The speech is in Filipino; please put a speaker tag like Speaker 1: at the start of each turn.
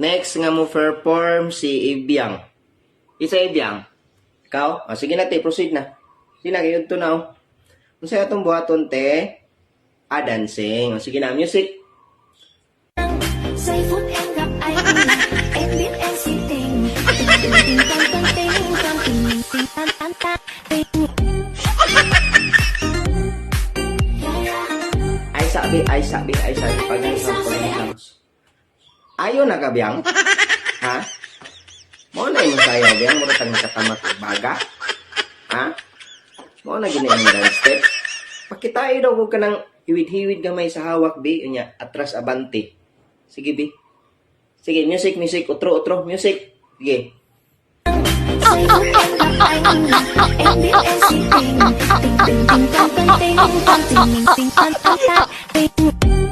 Speaker 1: Next nga mo perform si Ibiang. Isa Ibiang. Ikaw? Sige na, te. Proceed na. Sige na, kayo ito na. Kung sa'yo itong buhaton, te. Dancing. Sige na, music.
Speaker 2: Giây phút em gặp anh, em biết em si tình, tình tình con tình, con tình tình tan tan tan tình.
Speaker 1: Ay sabi. Pag lang. Ayaw na ka, Biang? Ha? Mo na yung sayo, Biang? Mo na tang nakatamat baga? Ha? Mo na ginayang dance step? Pakitain daw ko ka ng hiwid-hiwid gamay sa hawak, Bi. Unya, atras abante. Sige, Bi. Sige, music. Utro, music. Sige.
Speaker 2: Giây phút em gặp anh, em biết em si tình, tình tình tình con tình, con tình tình tan tan tan tình.